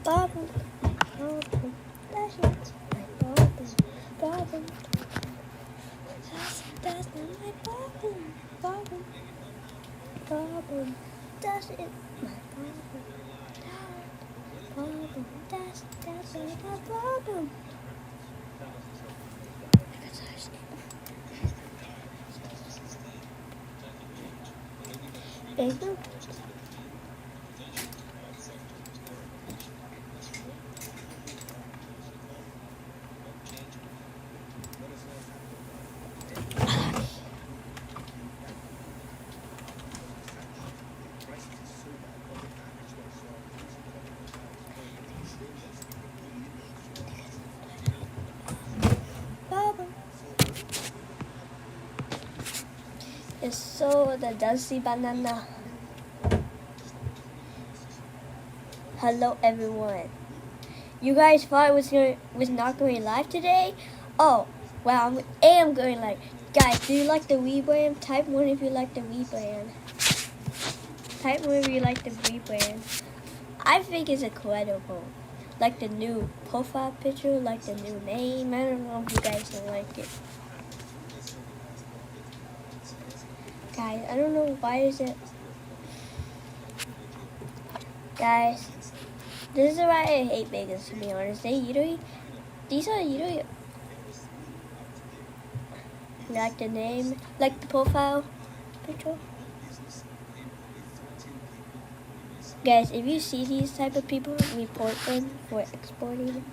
Bubble, bubble, that's it. My bubble, bubble. That's not my bubble, bubble, bubble. That's it. My bubble, bubble. That's my bubble. Bubble. It's so the dusty banana. Hello everyone. You guys thought I was not going live today? Oh, well, I am going live. Guys, do you like the Wii brand? Type 1 if you like the Wii brand. Type 1 if you like the Wii brand. I think it's incredible. Like the new profile picture, like the new name. I don't know if you guys don't like it. Guys, I don't know why is it. Guys, this is why I hate Vegas, to be honest. These are usually like the name, like the profile picture. Guys, if you see these type of people, report them for exporting.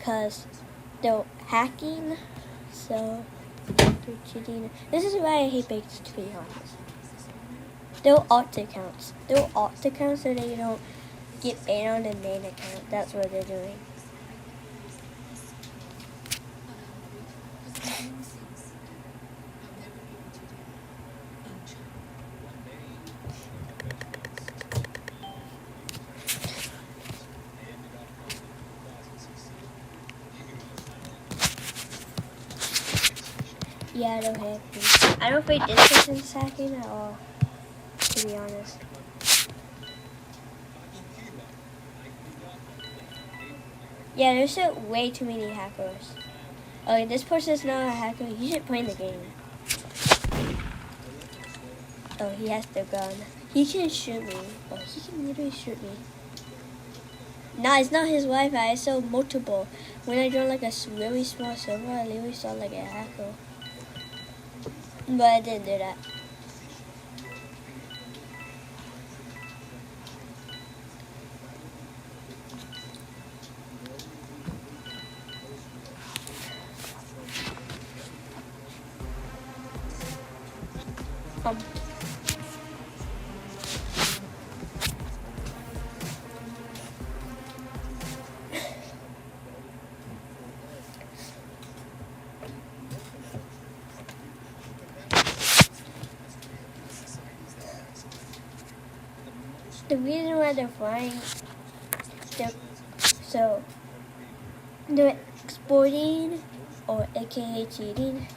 Cause they're hacking, so they're cheating. This is why I hate Vegas, to be honest. They're alt accounts. They're alt accounts so they don't get banned on the main account. That's what they're doing. Yeah, I don't hack me. I don't think this person's hacking at all, to be honest. Yeah, there's way too many hackers. Okay, this person's not a hacker. He should play the game. Oh, he has the gun. He can shoot me. Oh, he can literally shoot me. Nah, it's not his Wi-Fi. It's so multiple. When I joined like a really small server, I literally saw like a hacker. But I didn't do that. The reason why they're flying, they're exporting or aka cheating.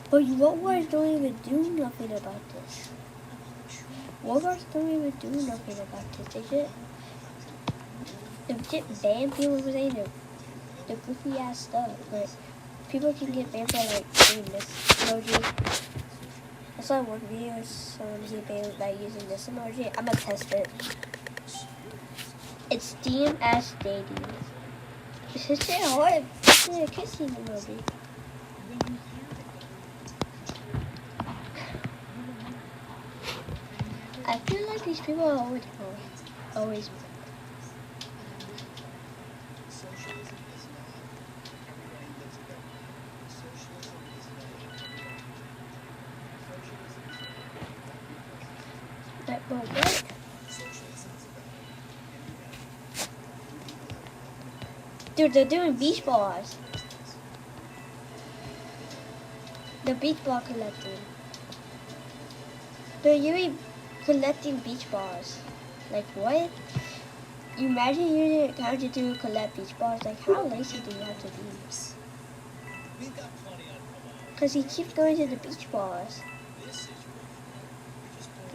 But Warguards don't even do nothing about this. Warguards don't even do nothing about this. They get banned people for saying the goofy ass stuff, but people can get banned for like doing this emoji. I saw one video someone get banned by using this emoji. I'm gonna test it. It's DMS dating. It's just hard. It's a kissing emoji. I feel like these people are always. But what? Dude, they're doing beach balls. The beach ball collecting. They're really collecting beach balls. Like what? You imagine using an account to collect beach balls? Like how lazy do you have to be? Because he keeps going to the beach balls.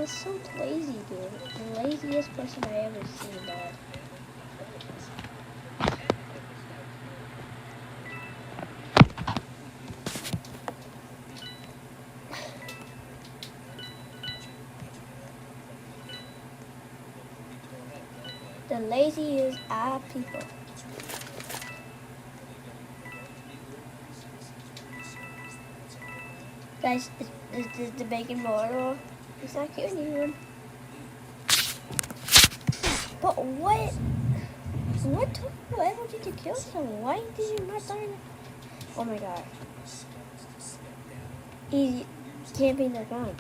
That's so lazy, dude. The laziest person I ever seen, dog. The laziest are people. Guys, is the bacon mortal? It's not cute anymore. But what? What took you ever did to kill someone? Why did you not die? Oh my god. He's camping their gun.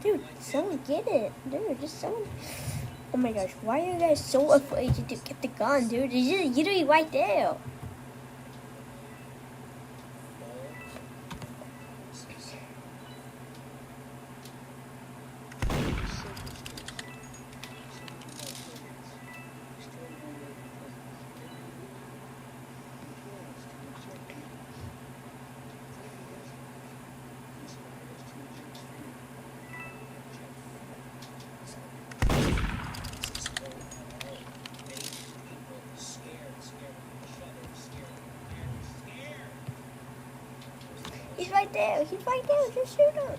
Dude, someone get it. Dude, just someone. Oh my gosh, why are you guys so afraid to get the gun, dude? It's just literally right there. He's right there. He's right there. Just shoot him.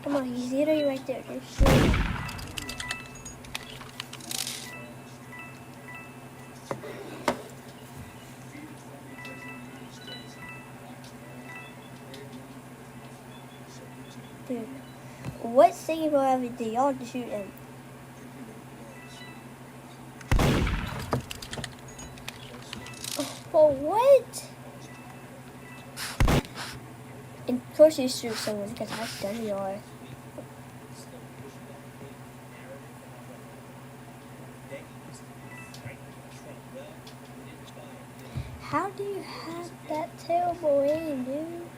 Come on, he's literally right there. Just shoot him. Dude, what singing for everything? Y'all just shoot him. For what? And of course you shoot someone because how dumb you are. How do you have that terrible aim, dude?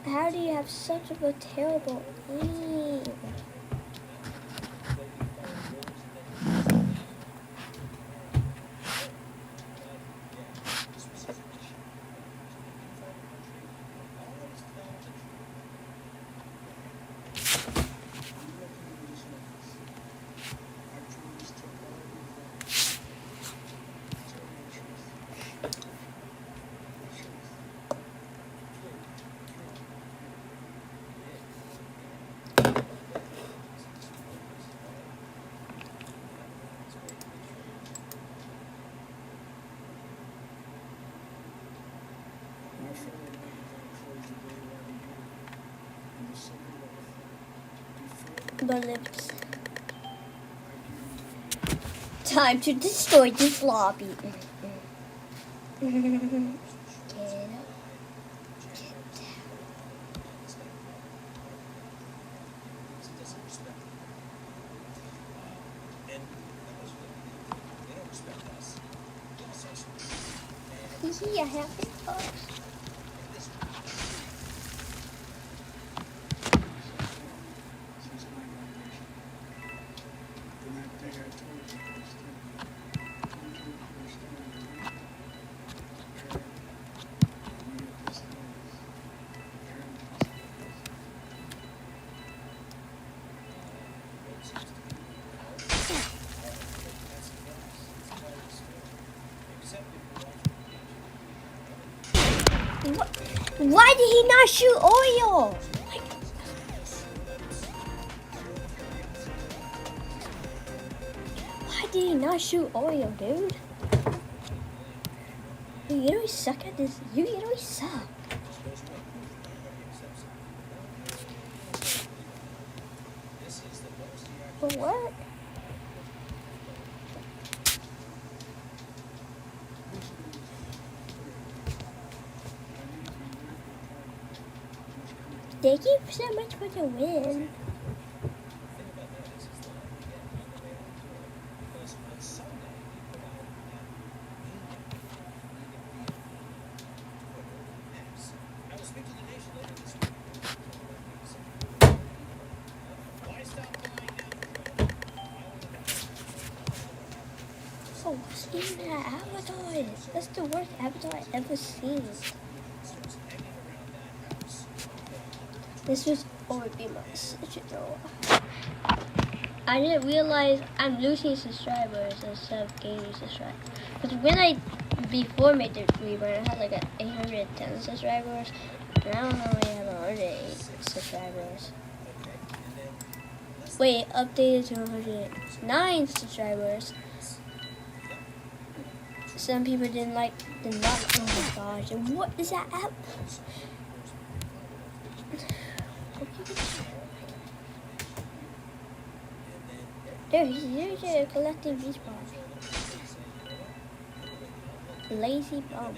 How do you have such a terrible aim? Bullets. Time to destroy this lobby. Get up. Get down. I have big bugs. Why did he not shoot oil? Why did he not shoot oil, dude? You literally suck at this. You literally suck. For what? Thank you so much for the win. Oh, what's even that avatar? That's the worst avatar I've ever seen. This was would be my digital. I didn't realize I'm losing subscribers instead of gaining subscribers. Because when I before made the rebrand, I had like 810 subscribers. And I don't know, I have 108 subscribers. Wait, updated to 109 subscribers. Some people did not. Oh my gosh! And what is that app? There's a collecting beach ball. Lazy bum.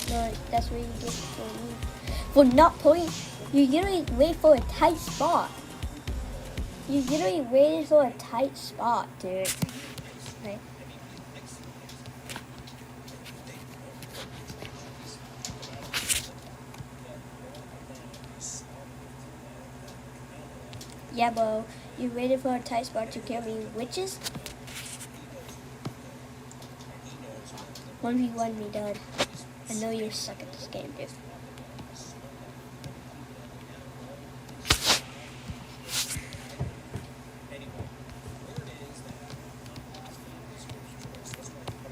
No, that's what you get for not pulling. You literally wait for a tight spot. You literally waited for a tight spot, dude. Right. Yeah, bro. You waited for a tight spot to kill me. Witches? 1v1 me, dud. I know you suck at this game, dude.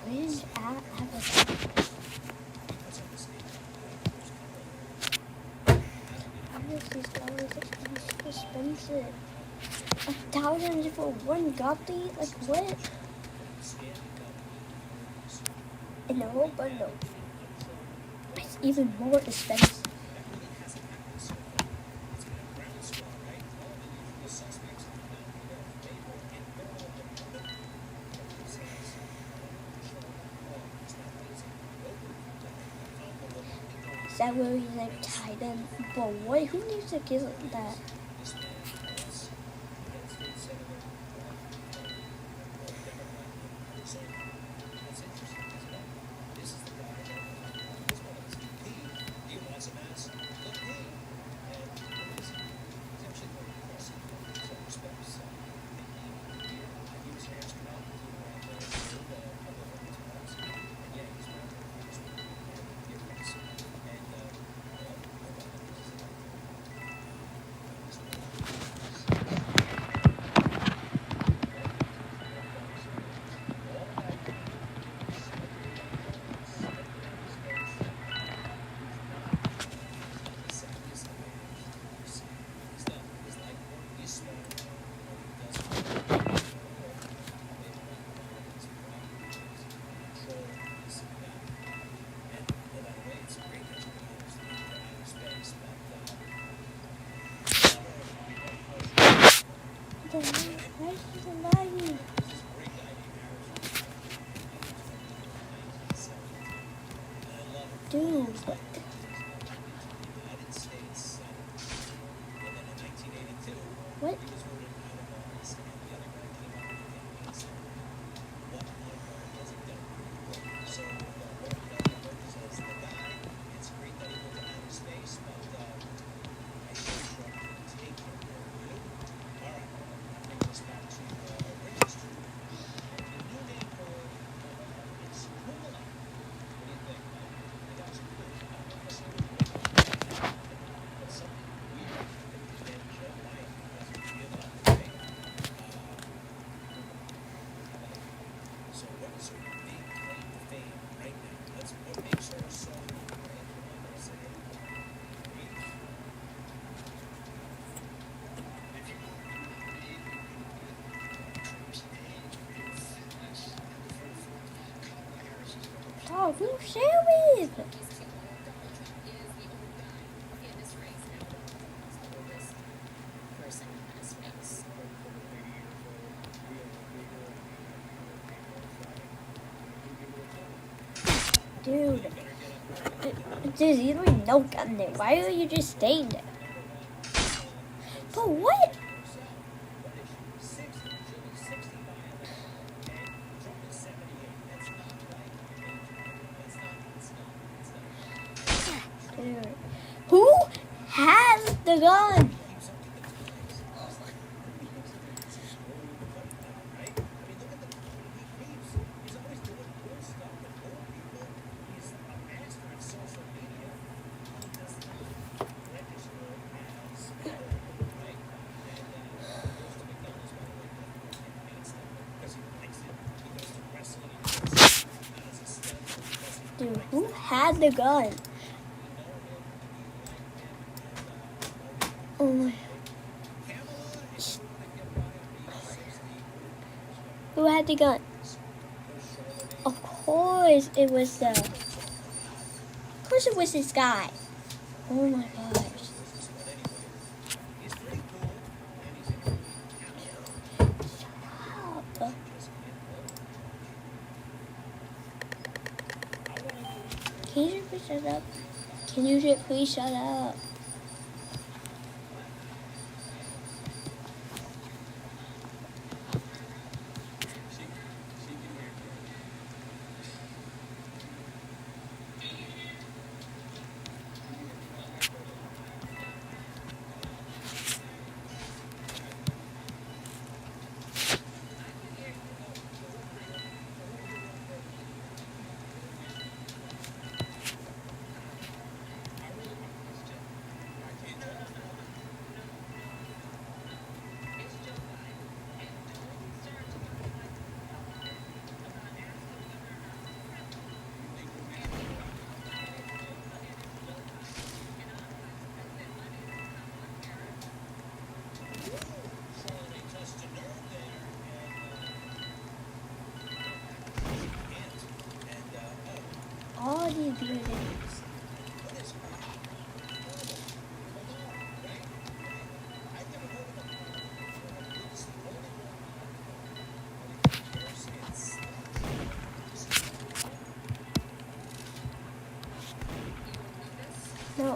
Where's Avatar? How much these dollars are expensive? 1,000 for one godly? Like what? In the whole bundle. It's even more expensive. Is that where he's like tied in? But what? Who needs to kill that? Dude. What? Oh, who serious? Dude, there's literally no gun there. Why are you just staying there? But what? Dude. Who has the gun? Dude, who had the gun? Oh my. Who had the gun? Of course it was this guy. Oh my gosh. Shut up. Can you please shut up? Can you please shut up? All these videos. No.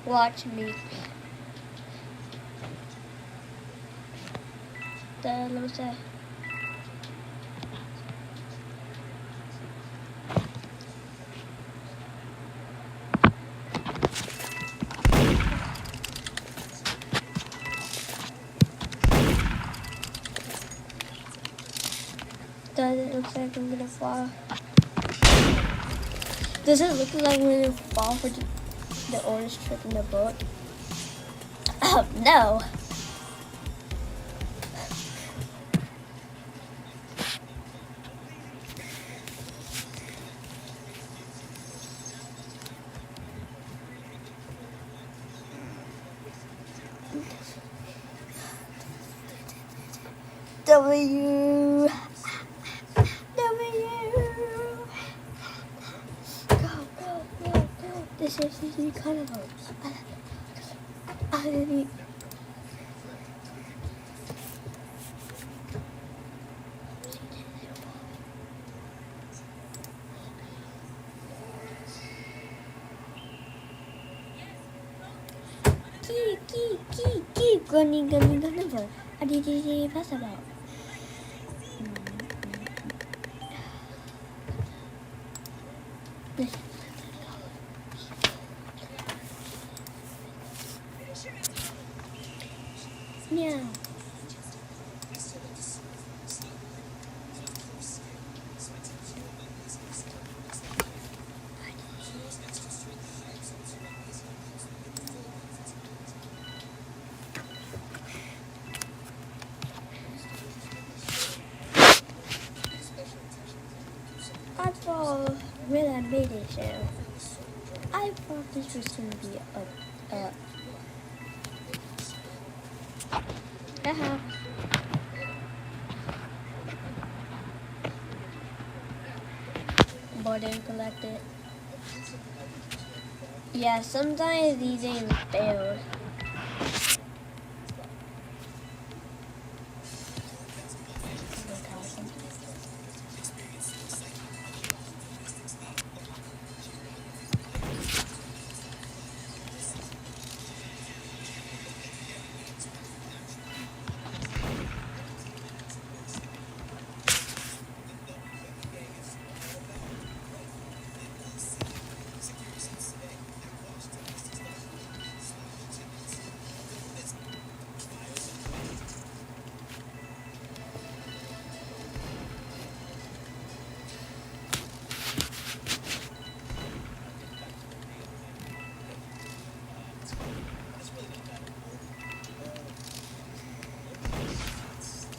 Watch me. Let me say. Does it look like I'm gonna fall? Does it look like I'm gonna fall for the orange trip in the boat? Oh no! W. Go. This is the carnival. Gonna carnival. Adi festival. Yeah. I thought when I made it channel, I thought this was gonna be haha. But didn't collect it. Yeah, sometimes these games fail.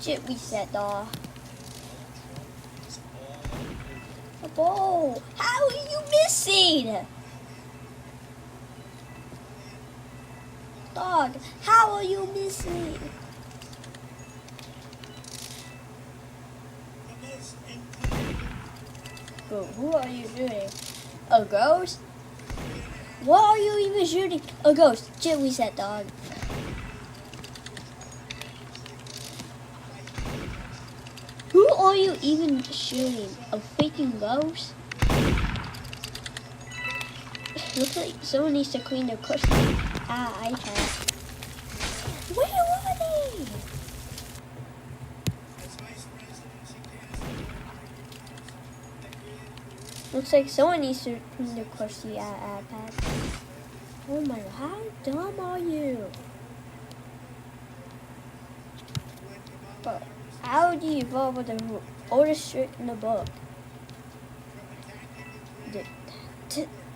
Shit reset, dog. A ball. How are you missing? Dog, how are you missing? Bro, who are you shooting? A ghost? What are you even shooting? A ghost. Shit reset, dog. Who are you even shooting? A freaking ghost? Looks like someone needs to clean their cushion. Ah, I have. Where are they? Looks like someone needs to clean their cushy iPad. Oh my god, how dumb are you? But how do you evolve with the oldest trick in the book?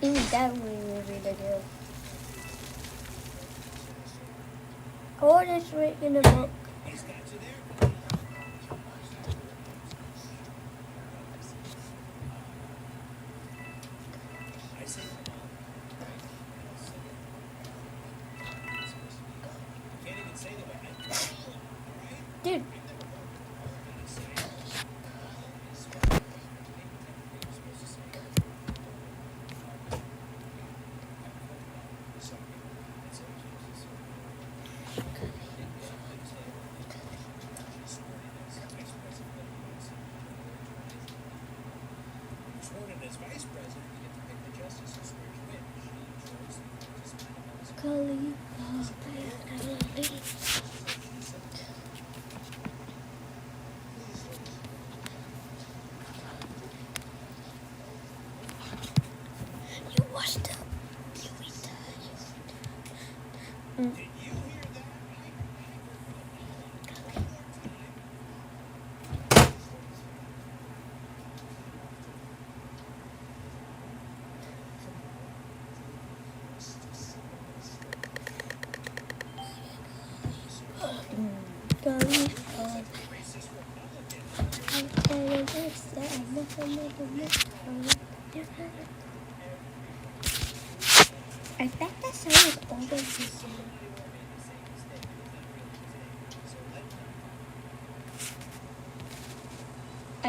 Even that would be the deal. Oldest trick in the book. Dude. You washed up. I bet that song is older than this song. I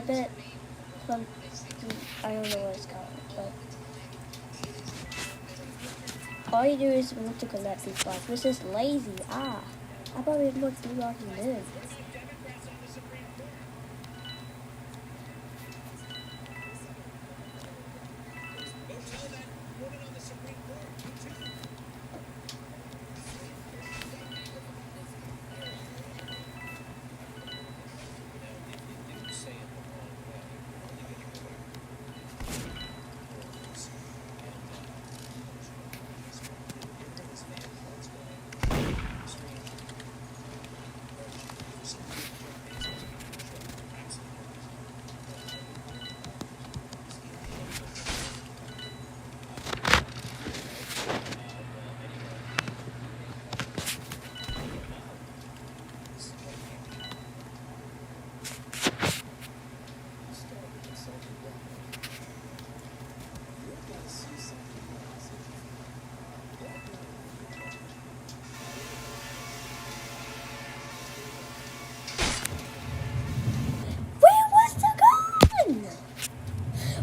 bet from, I don't know what it's called, but all you do is want to collect these blocks, which is lazy. I probably have more blocks than this.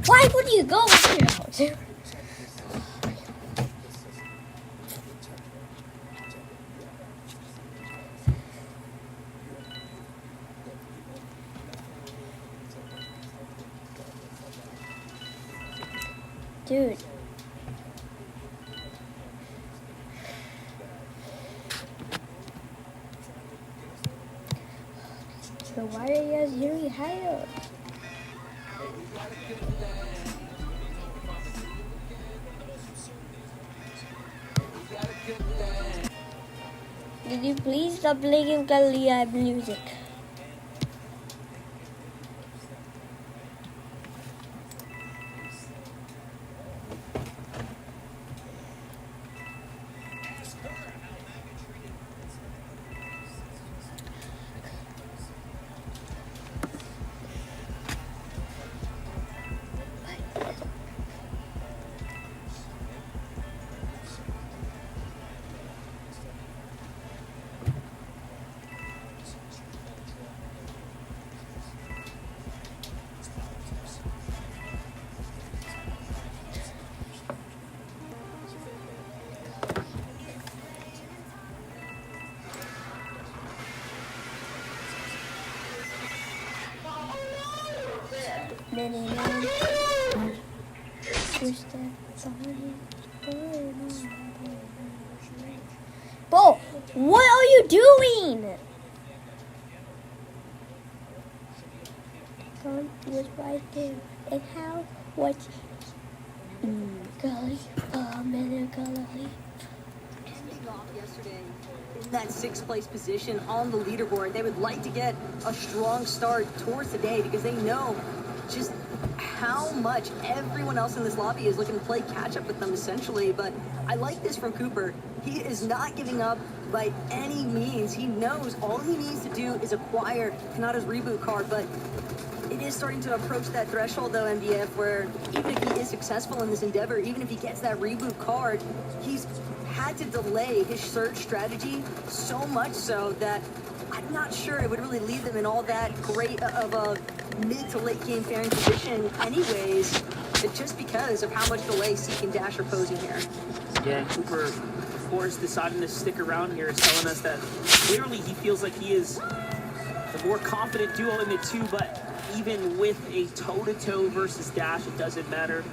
Why would you go here? Dude. So why are you guys really higher? Did you please stop playing Kalia music? Bo, what are you doing? God was right there. And how? What? Golly. Oh, man, golly. Ending off yesterday in that 6th place position on the leaderboard. They would like to get a strong start towards the day because they know just how much everyone else in this lobby is looking to play catch up with them essentially. But I like this from Cooper. He is not giving up by any means. He knows all he needs to do is acquire Kanata's reboot card, but it is starting to approach that threshold though, MDF, where even if he is successful in this endeavor, even if he gets that reboot card, he's had to delay his search strategy so much so that I'm not sure it would really leave them in all that great of a mid to late game faring position anyways, just because of how much delay Seek and Dash are posing here. Yeah, Cooper, of course, deciding to stick around here is telling us that clearly he feels like he is the more confident duo in the two, but even with a toe-to-toe versus Dash, it doesn't matter.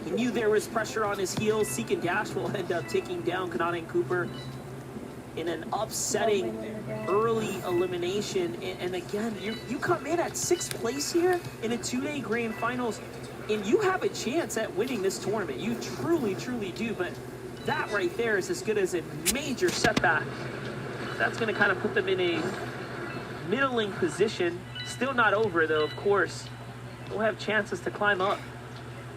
He knew there was pressure on his heels. Seek and Dash will end up taking down Kanata and Cooper in an upsetting early elimination. And again, you come in at 6th place here in a 2-day grand finals, and you have a chance at winning this tournament. You truly, truly do. But that right there is as good as a major setback. That's going to kind of put them in a middling position. Still not over, though, of course. They'll have chances to climb up.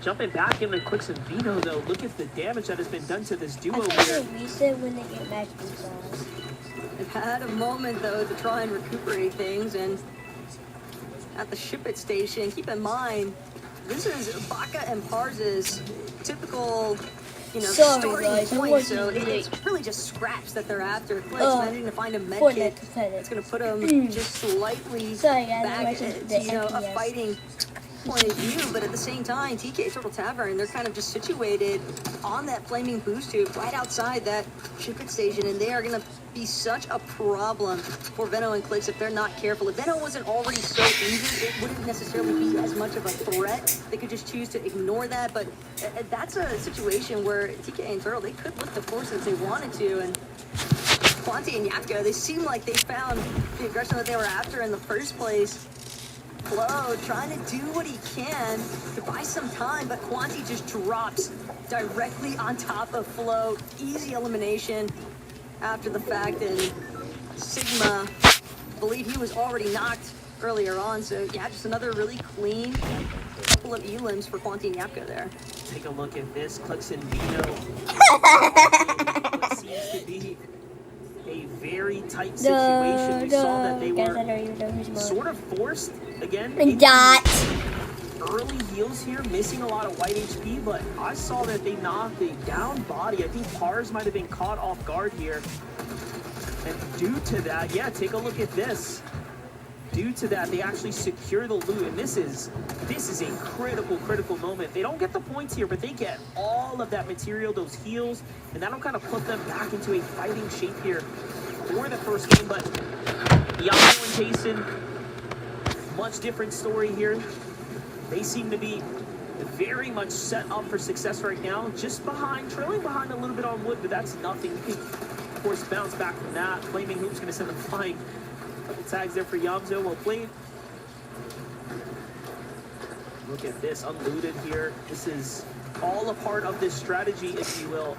Jumping back into Clicks and Vino, though, look at the damage that has been done to this duo here. They reset when they get match results. They've had a moment, though, to try and recuperate things, and at the ship it station, keep in mind, this is Baka and Parz's typical, starting point, so it's really just scraps that they're after. Clicks managing to find a med kit. It's going to put them just slightly back at a fighting point of view, but at the same time, TK Turtle Tavern, they're kind of just situated on that flaming boost tube right outside that shipment station, and they are going to be such a problem for Veno and Clicks if they're not careful. If Veno wasn't already so injured, it wouldn't necessarily be as much of a threat. They could just choose to ignore that, but that's a situation where TK and Turtle, they could look to force it if they wanted to, and Quanti and Yapka, they seem like they found the aggression that they were after in the first place. Flo trying to do what he can to buy some time, but Quanti just drops directly on top of Flo. Easy elimination after the fact, and Sigma, I believe he was already knocked earlier on, so yeah, just another really clean couple of elims for Quanti and Yapka there. Take a look at this, Clicks and Vino. What seems to be a very tight situation. We saw that they were sort of forced again. Early heals here, missing a lot of white HP, but I saw that they knocked a down body. I think Pars might have been caught off guard here. And due to that, yeah, take a look at this. due to that, they actually secure the loot, and this is a critical moment. They don't get the points here, but they get all of that material, those heals, and that'll kind of put them back into a fighting shape here for the first game. But Yamato and Tayson, much different story here. They seem to be very much set up for success right now, just trailing behind a little bit on wood, but that's nothing. Of course, bounce back from that. Flaming Hoop's going to send them flying. Couple tags there for Yamzo. Well played. Look at this, unlooted here. This is all a part of this strategy, if you will.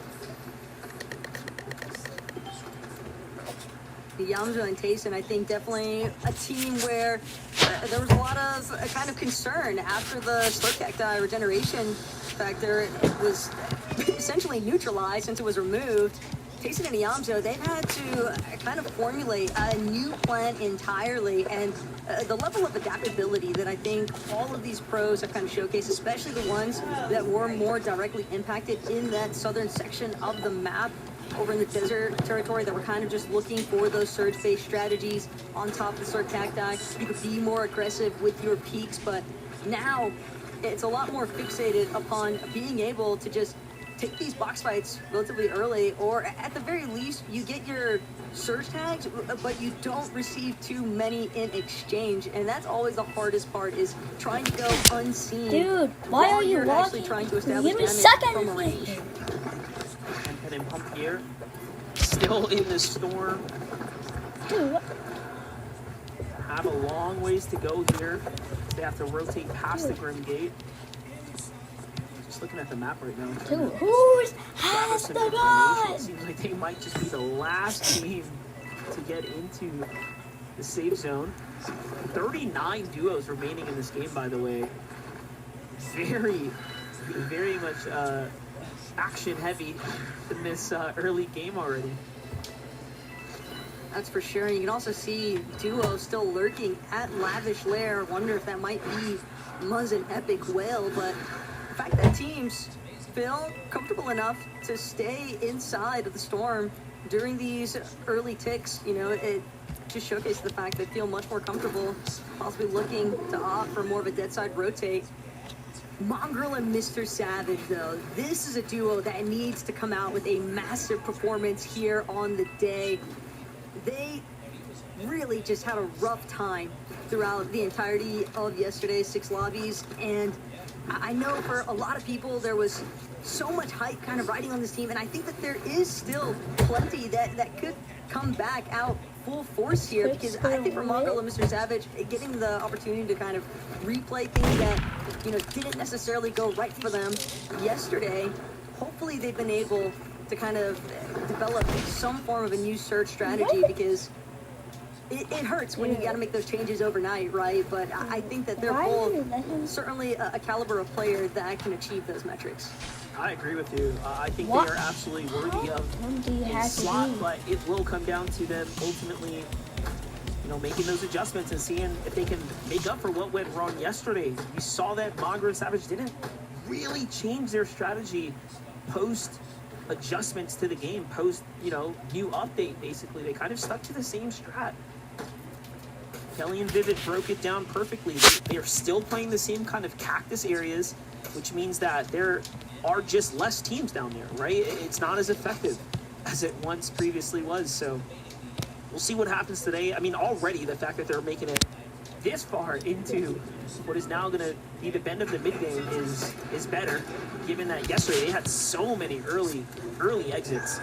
Yamzo and Tayson, I think, definitely a team where there was a lot of kind of concern after the Slurp Cacti regeneration factor. It was essentially neutralized since it was removed. Tayson and Yamzo, they've had to kind of formulate a new plan entirely, and the level of adaptability that I think all of these pros have kind of showcased, especially the ones that were more directly impacted in that southern section of the map, over in the desert territory, that were kind of just looking for those surge-based strategies on top of the Slurp Cacti. You could be more aggressive with your peaks, but now it's a lot more fixated upon being able to just take these box fights relatively early, or at the very least, you get your surge tags, but you don't receive too many in exchange, and that's always the hardest part, is trying to go unseen. Dude, why are you you're walking? actually trying to establish Give me damage from a seconds. range. And pump here. Still in the storm. Dude, what? Have a long ways to go here. They have to rotate past the Grim Gate. Just looking at the map right now. Dude, who's Gather has some the information. gun? It seems like they might just be the last team to get into the safe zone. 39 duos remaining in this game, by the way. Very much action heavy in this early game already. That's for sure. And you can also see Duo still lurking at Lavish Lair. Wonder if that might be Muzz and Epic Whale, but the fact that teams feel comfortable enough to stay inside of the storm during these early ticks, you know, it just showcases the fact they feel much more comfortable, possibly looking to opt for more of a dead side rotate. Mongrel and Mr. Savage, though, this is a duo that needs to come out with a massive performance here on the day. They really just had a rough time throughout the entirety of yesterday's 6 lobbies, and I know for a lot of people there was so much hype kind of riding on this team, and I think that there is still plenty that could come back out full force here, because I think for Mongrel and Mr. Savage, getting the opportunity to kind of replay things that, you know, didn't necessarily go right for them yesterday, hopefully they've been able to kind of develop some form of a new surge strategy, because it hurts when you got to make those changes overnight, right? But I think that they're both certainly a caliber of player that can achieve those metrics. I agree with you. I think they are absolutely worthy of a slot, but it will come down to them ultimately, you know, making those adjustments and seeing if they can make up for what went wrong yesterday. We saw that Mongrel and Savage didn't really change their strategy post adjustments to the game, post, you know, new update, basically. They kind of stuck to the same strat. Kelly and Vivid broke it down perfectly. They are still playing the same kind of cactus areas, which means that there are just less teams down there, right? It's not as effective as it once previously was, so we'll see what happens today. I mean, already the fact that they're making it this far into what is now going to be the bend of the mid-game is better, given that yesterday they had so many early exits.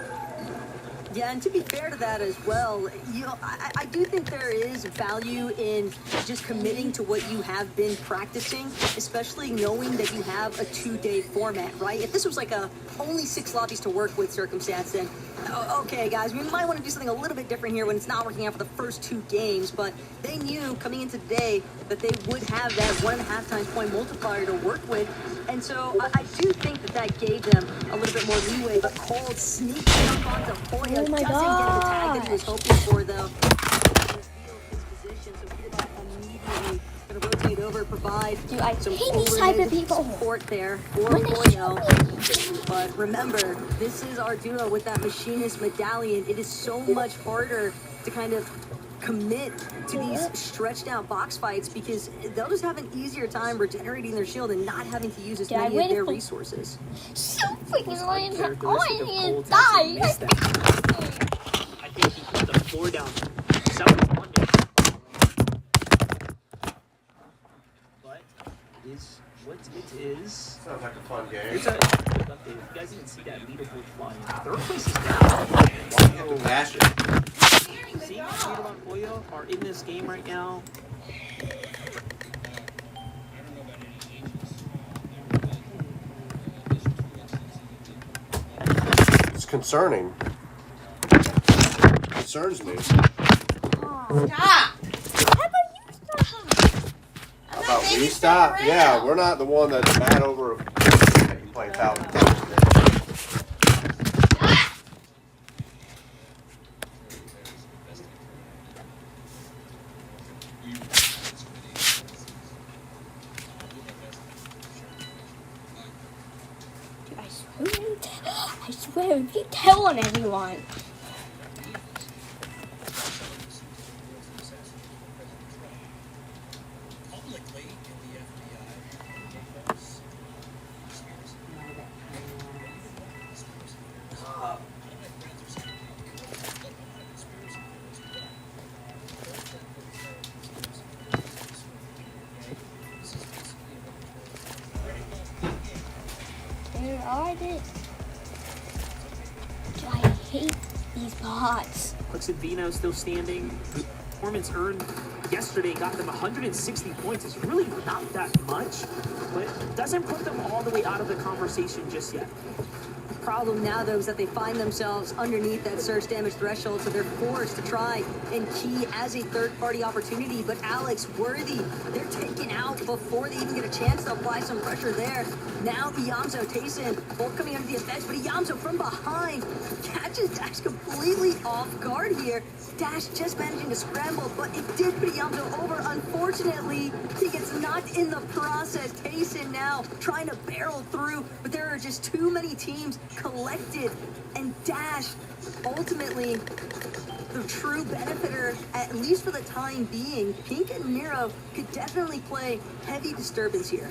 Yeah, and to be fair to that as well, you know, I do think there is value in just committing to what you have been practicing, especially knowing that you have a 2-day format, right? If this was like a only 6 lobbies to work with circumstance, then okay, guys, we might want to do something a little bit different here when it's not working out for the first 2 games, but they knew coming into today that they would have that 1.5 times point multiplier to work with, and so I do think that gave them a little bit more leeway, but Cold sneaking up onto Poya doesn't get the tag that he was hoping for, though. Gonna rotate over, provide some overhead support there for Poyo. But remember, this is our duo with that machinist medallion. It is so much harder to kind of commit to these stretched out box fights because they'll just have an easier time regenerating their shield and not having to use as many of their resources. So freaking annoying. Uncharacteristic of I Colt die. has missed that. I think he put the floor down. Sounds wonderful. But is what it is. Sounds like a fun game. It's a quick update. You guys didn't see that leaderboard flying. Third place is down. Why do you have to mash it? See, Vito and Pollo are in this game right now. It's concerning. Concerns me. Stop. How about you stop? How about we stop? Yeah, we're not the one that's mad over that you play 1,000 times. I swear, if you tell on everyone. I did. I hate these bots. Looks at Vino still standing. Performance earned yesterday got them 160 points. It's really not that much, but doesn't put them all the way out of the conversation just yet. The problem now, though, is that they find themselves underneath that surge damage threshold, so they're forced to try and key as a third-party opportunity. But Alex, Worthy, they're taken out before they even get a chance to apply some pressure there. Now Iamzo, Tayson, both coming under the effects, but Iamzo from behind catches Dash completely off guard here. Dash just managing to scramble, but it did put Iamzo over. Unfortunately, he gets knocked in the process. Tayson now trying to barrel through, but there are just too many teams collected, and Dash ultimately the true benefiter, at least for the time being. Pink and Miro could definitely play heavy disturbance here.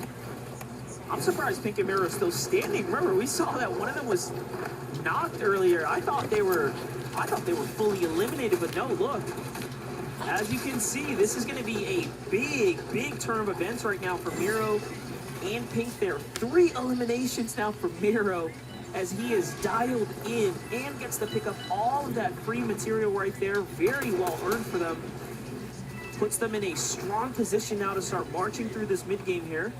I'm surprised Pink and Miro is still standing. Remember, we saw that one of them was knocked earlier. I thought they were fully eliminated, but no, look. As you can see, this is going to be a big turn of events right now for Miro and Pink there. 3 eliminations now for Miro as he is dialed in and gets to pick up all of that free material right there. Very well earned for them. Puts them in a strong position now to start marching through this mid-game here.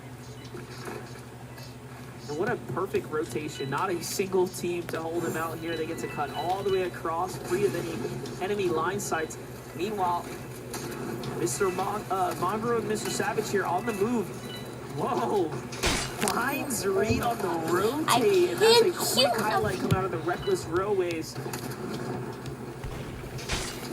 And what a perfect rotation. Not a single team to hold him out here. They get to cut all the way across, free of any enemy line sights. Meanwhile, Mr. Monroe and Mr. Savage here on the move. Whoa! Finds read on the rotate, and that's a quick highlight coming out of the Reckless Railways.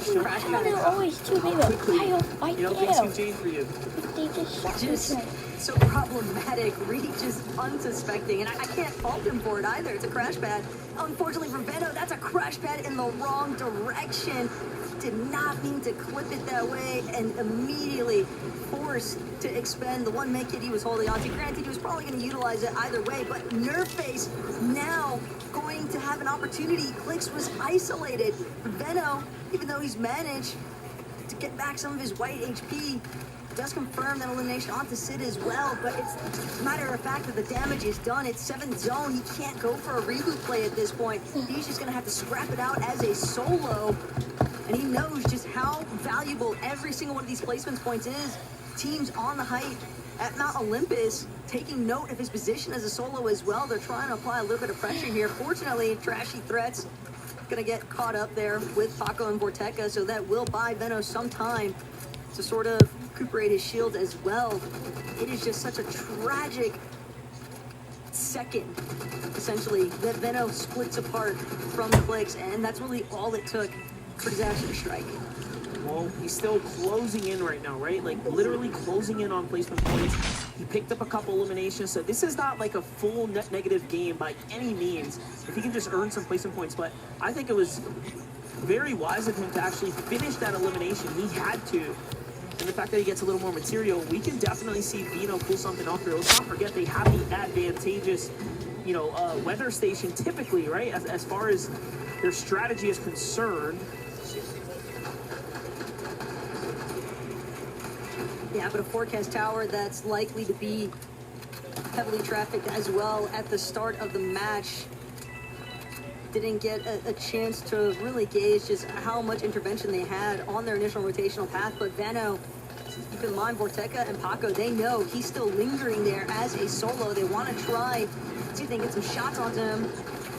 They're always too big. I'll fight You know, them. thanks to Jane for you. They just shot Just me. so problematic. Reed just unsuspecting, and I can't fault him for it either. It's a crash pad. Unfortunately for Venom, that's a crash pad in the wrong direction. Did not mean to clip it that way, and immediately forced to expend the one med kit he was holding on to. Granted, he was probably going to utilize it either way, but Nerfface now going to have an opportunity. Clicks was isolated. Venom, even though he's managed to get back some of his white HP, does confirm that elimination onto Sid as well, but it's a matter of fact that the damage is done. It's 7th zone. He can't go for a reboot play at this point. He's just going to have to scrap it out as a solo, and he knows just how valuable every single one of these placements points is. Teams on the height at Mount Olympus taking note of his position as a solo as well. They're trying to apply a little bit of pressure here. Fortunately, Trashy Threats going to get caught up there with Paco and Vorteca, so that will buy Veno some time to sort of recuperate his shield as well. It is just such a tragic second, essentially, that Veno splits apart from Clicks, and that's really all it took for disaster to strike. Well, he's still closing in right now, right? Like, literally closing in on placement points. He picked up a couple eliminations, so this is not like a full net negative game by any means, if he can just earn some placement points. But I think it was very wise of him to actually finish that elimination. He had to. And the fact that he gets a little more material, we can definitely see Vino pull something off here. Let's not forget they have the advantageous, weather station typically, right? As far as their strategy is concerned. Yeah, but a forecast tower that's likely to be heavily trafficked as well at the start of the match. Didn't get a chance to really gauge just how much intervention they had on their initial rotational path, but Veno, keep in mind, Vorteca and Paco, they know he's still lingering there as a solo. They want to try, see if they can get some shots onto him,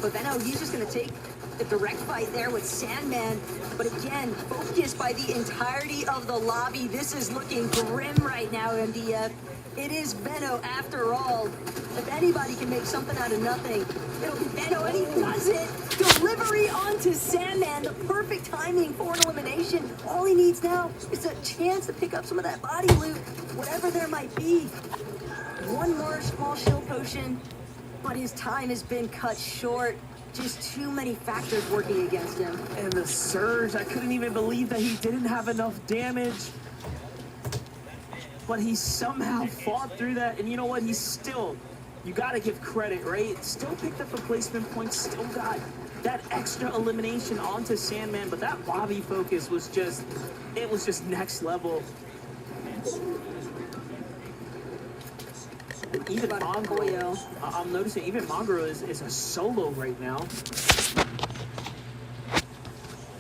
but Veno, he's just going to take the direct fight there with Sandman, but again, focused by the entirety of the lobby. This is looking grim right now, MDF. It is Veno after all. If anybody can make something out of nothing, it'll be Veno, and he does it! Delivery onto Sandman, the perfect timing for an elimination. All he needs now is a chance to pick up some of that body loot, whatever there might be. One more small shield potion, but his time has been cut short. Just too many factors working against him. And the surge, I couldn't even believe that he didn't have enough damage. But he somehow fought through that, and you know what? He's still, you gotta give credit, right? Still picked up replacement points, still got that extra elimination onto Sandman, but that lobby focus was just, it was just next level. Even Mongrel, I'm noticing even Mongrel is a solo right now.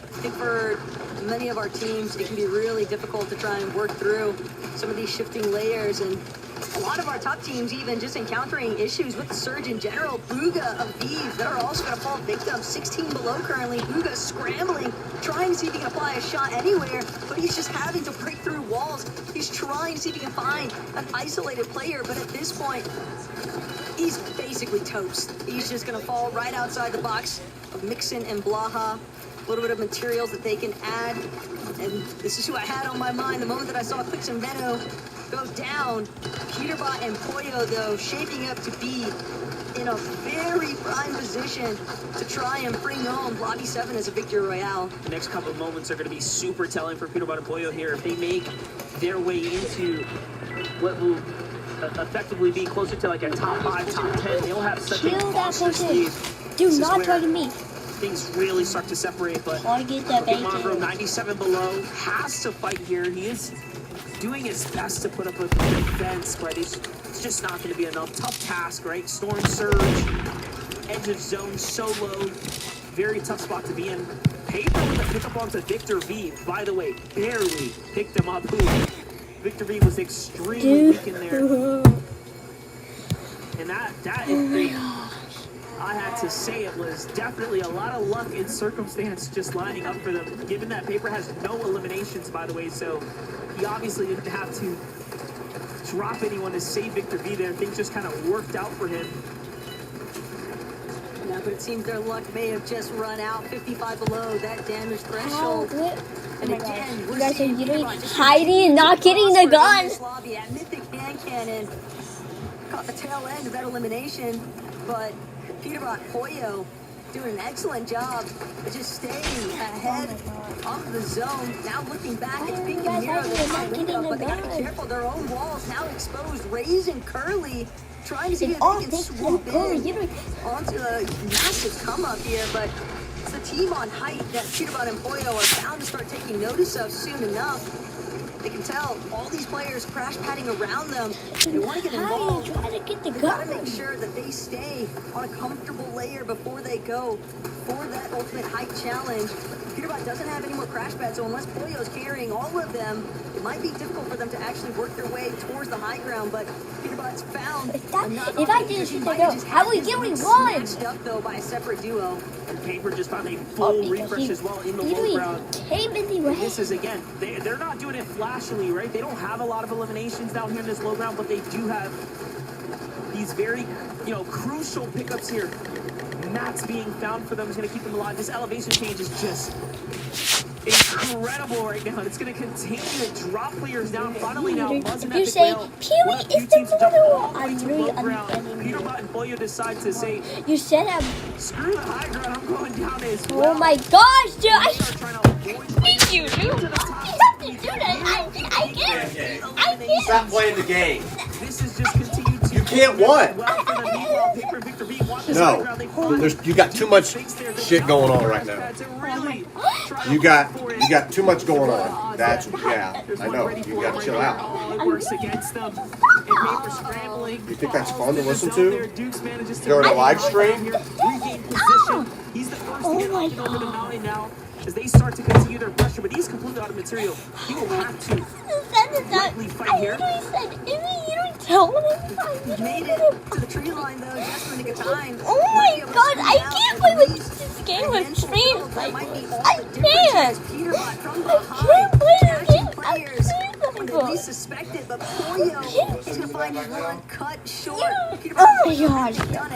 I think for many of our teams, it can be really difficult to try and work through some of these shifting layers, and a lot of our top teams even just encountering issues with the surge in general. Booga of Vive, they're also going to fall victim. 16 below currently. Booga scrambling, trying to see if he can apply a shot anywhere, but he's just having to break through walls. He's trying to see if he can find an isolated player, but at this point, he's basically toast. He's just going to fall right outside the box of Mixon and Blaha. A little bit of materials that they can add, and this is who I had on my mind the moment that I saw Quix and Veno go down. Peterbot and Pollo, though, shaping up to be in a very prime position to try and bring home Lobby 7 as a victory royale. The next couple of moments are going to be super telling for Peterbot and Pollo here. If they make their way into what will effectively be closer to like a top 5, top 10, they'll have such a monstrous lead. Do not target me. Things really start to separate, but Target the bacon. Mongrel, 97 below, has to fight here. He is doing his best to put up a defense, but it's just not going to be enough. Tough task, right? Storm Surge, edge of zone, solo. Very tough spot to be in. Paper with a pickup onto Victor V. By the way, barely picked him up. Victor V was extremely weak in there. And that is... I had to say it was definitely a lot of luck and circumstance just lining up for them. Given that Paper has no eliminations, by the way, so he obviously didn't have to drop anyone to save Victor V there. Things just kind of worked out for him. Yeah, but it seems their luck may have just run out. 55 below that damage threshold. And again, you guys are literally hiding and not getting the gun. That mythic hand cannon caught the tail end of that elimination, but Peterbot Pollo doing an excellent job of just staying ahead of the zone. Now looking back, it's Pink and Miro that might link up, but they gotta be careful. Their own walls now exposed. Raze and Curly trying to see if they can swoop in onto a massive come up here, but it's the team on height that Peterbot and Pollo are bound to start taking notice of soon enough. They can tell all these players crash padding around them. They want to get involved. They gotta make sure that they stay on a comfortable layer before they go for that ultimate height challenge. Peterbot doesn't have any more crash pads, so unless Pollo's carrying all of them, it might be difficult for them to actually work their way towards the high ground. But Peterbot's found if I didn't shoot the girl, I would get one. Snatched up though by a separate duo. And Paper just found a full refresh as well in the low ground. This is, again, they're not doing it flashily, right? They don't have a lot of eliminations down here in this low ground, but they do have these very, crucial pickups here. Mats being found for them is going to keep them alive. This elevation change is just incredible right now. It's going to continue to drop players down. Finally now, Buzz and You Epic say, Whale. Peewee is the middle. I'm really Peterbot and Pollo decides to say, You said I'm. screw the high ground, I'm going down as Oh well. my gosh, dude! I Start trying to avoid hate you, dude! You have to do that! I can't! Stop playing the game. This is just continued to You can't win. well for them. Meanwhile, Paper Victor B want this high No, ground. They find you got too much shit going on right now. to really try to You got fight for it. too much going on. That's yeah. I know. You got to chill out. Oh, it works against them. And Paper scrambling. You think that's fun to listen There, to? Dukes manages to During a live stream? regain position. He's the first to get Oh my up and over the mountain now as they start to continue their pressure, but he's completely out of material. He will have to quickly fight here. You don't tell me. Made it to the tree line though, just in the nick of time. Oh my god, I can't play with this game with streams. I can't. I can't play this game. I At least can't. suspect it, but Pollo is gonna find his run cut short. Oh my god. Done it.